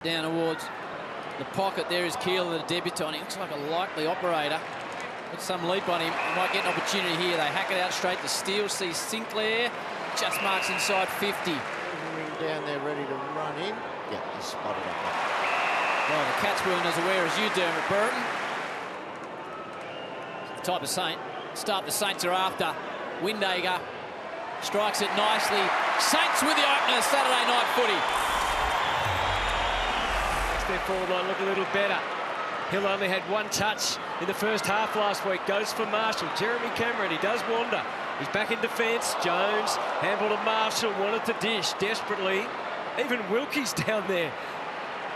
Down towards the pocket, there is Kilda, the debutant. He looks like a likely operator. Got some leap on him. He might get an opportunity here. They hack it out straight to Steele. See Sinclair just marks inside 50. Down there ready to run in. Yeah, he's spotted up. Well, the Cats weren't as aware as you, Dermot Burton. The type of start the Saints are after. Windhager strikes it nicely. Saints with the opener, Saturday night footy. Their forward line look a little better. Hill only had one touch in the first half last week. Goes for Marshall. Jeremy Cameron, he does wander. He's back in defence. Jones, handball to Marshall, wanted to dish desperately. Even Wilkie's down there.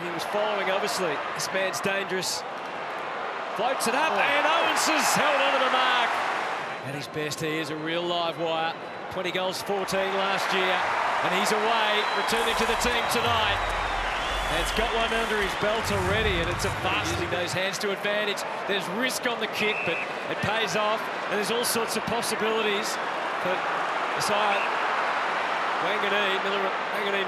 He was following, obviously. This man's dangerous. Floats it up, and Owens has held onto the mark. At his best, he is a real live wire. 20 goals, 14 last year. And he's away, returning to the team tonight. And it's got one under his belt already, and it's a bust. Using those hands to advantage. There's risk on the kick, but it pays off, and there's all sorts of possibilities for the side. Wanganeen,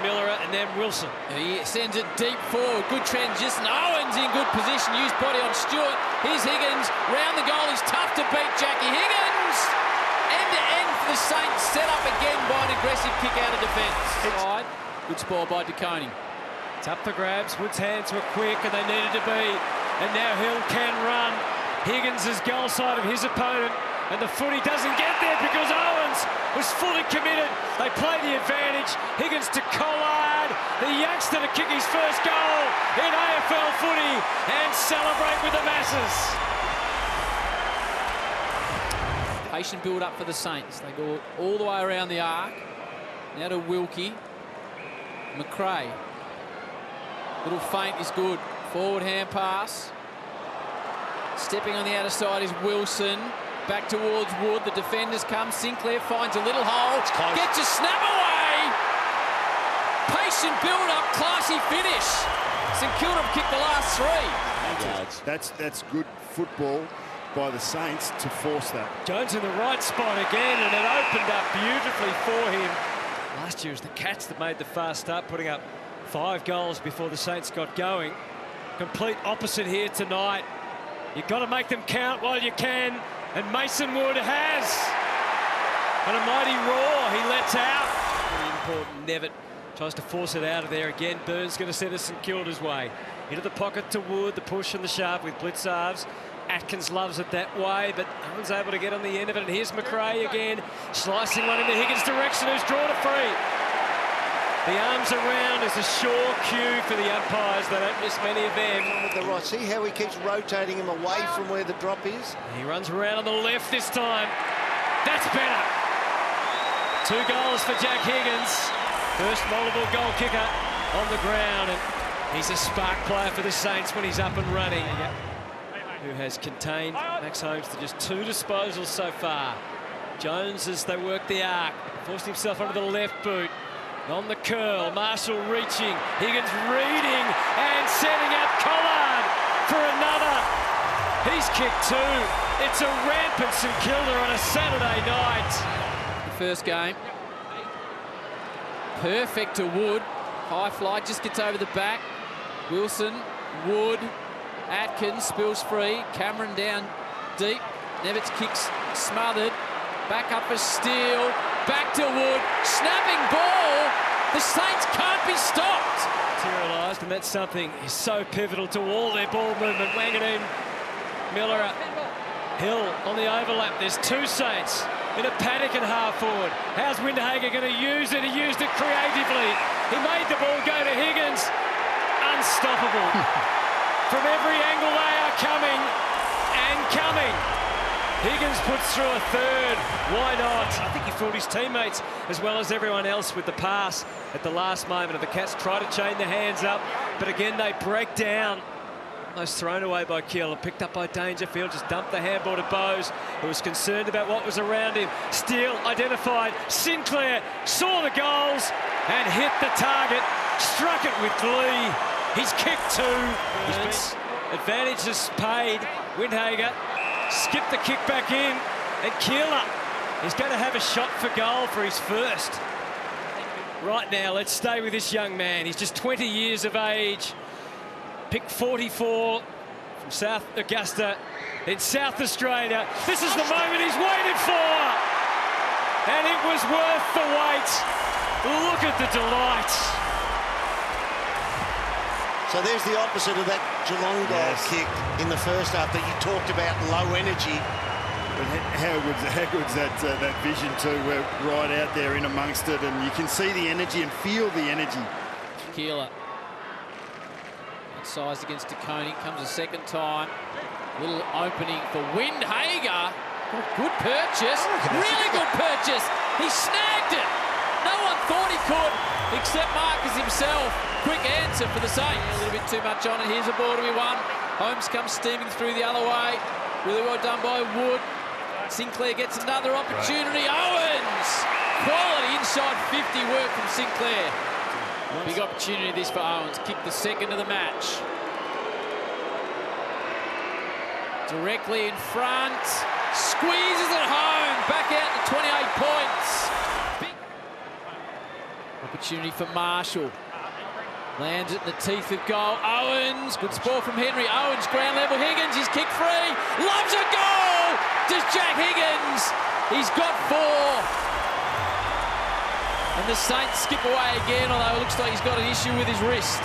Miller, and then Wilson. He sends it deep forward. Good transition. Owens in good position. Used body on Stewart. Here's Higgins. Round the goal. He's tough to beat. Jackie Higgins. End to end for the Saints. Set up again by an aggressive kick out of defence. Good spoil by DeConey. It's up for grabs. Wood's hands were quick, and they needed to be. And now Hill can run. Higgins is goal side of his opponent, and the footy doesn't get there because Owens was fully committed. They play the advantage. Higgins to Collard, the youngster to kick his first goal in AFL footy and celebrate with the masses. Patient build-up for the Saints. They go all the way around the arc. Now to Wilkie. McRae. Little feint is good. Forward hand pass. Stepping on the outer side is Wilson. Back towards Wood. The defenders come. Sinclair finds a little hole. Gets a snap away. Patient build-up. Classy finish. St Kilda have kicked the last three. That's good football by the Saints to force that. Jones in the right spot again, and it opened up beautifully for him. Last year it was the Cats that made the fast start, putting up 5 goals before the Saints got going. Complete opposite here tonight. You've got to make them count while you can, and Mason Wood has. And a mighty roar, he lets out. Really important. Nevitt tries to force it out of there again. Burns going to send us St Kilda's way. Into the pocket to Wood, the push and the sharp with Blitzarves. Atkins loves it that way, but no one's able to get on the end of it. And here's McRae again, slicing one into Higgins' direction, who's drawn it free. The arms around is a sure cue for the umpires. They don't miss many of them. With the right, see how he keeps rotating him away from where the drop is? He runs around on the left this time. That's better. 2 goals for Jack Higgins. First multiple goal kicker on the ground. And he's a spark player for the Saints when he's up and running. Who has contained Max Holmes to just 2 disposals so far. Jones, as they work the arc, forced himself onto the left boot. On the curl, Marshall reaching, Higgins reading and setting up Collard for another. He's kicked 2. It's a rampant St Kilda on a Saturday night. The first game. Perfect to Wood. High flight, just gets over the back. Wilson, Wood, Atkins spills free. Cameron down deep. Nevitt's kicks smothered. Back up for Steele. Back to Wood. Snapping ball. The Saints can't be stopped. Materialised, and that's something is so pivotal to all their ball movement. Wanganeen, Miller, Hill on the overlap. There's 2 Saints in a panic at half forward. How's Windhager going to use it? He used it creatively. He made the ball go to Higgins. Unstoppable. From every angle they are coming and coming. Higgins puts through a 3rd. Why not? I think he fooled his teammates as well as everyone else with the pass at the last moment. And the Cats try to chain their hands up, but again they break down. Almost thrown away by Kilda, picked up by Dangerfield, just dumped the handball to Bowes, who was concerned about what was around him. Steele identified. Sinclair saw the goals and hit the target, struck it with glee. He's kicked 2. Advantage is paid. Windhager skipped the kick back in, and Kilda is going to have a shot for goal for his first. Right now, let's stay with this young man. He's just 20 years of age. Pick 44 from South Augusta in South Australia. This is the moment he's waited for. And it was worth the wait. Look at the delight. So there's the opposite of that Geelong goal kick in the first half that you talked about, low energy. But how good's that vision too? We're right out there in amongst it, and you can see the energy and feel the energy. Keeler. Outsized against De Koning. Comes a second time. Little opening for Windhager. Good purchase. Really good purchase. He snagged it. No one thought he could, except Marcus himself. Quick answer for the Saints. A little bit too much on it. Here's a ball to be won. Holmes comes steaming through the other way. Really well done by Wood. Sinclair gets another opportunity. Owens! Quality inside 50 work from Sinclair. Big opportunity this for Owens. Kick the second of the match. Directly in front. Squeezes it home. Back out to 28 points. Big opportunity for Marshall. Lands it in the teeth of goal. Owens. Good sport from Henry. Owens ground level. Higgins. He's kicked free. Loves a goal. Does Jack Higgins. He's got 4. And the Saints skip away again, although it looks like he's got an issue with his wrist.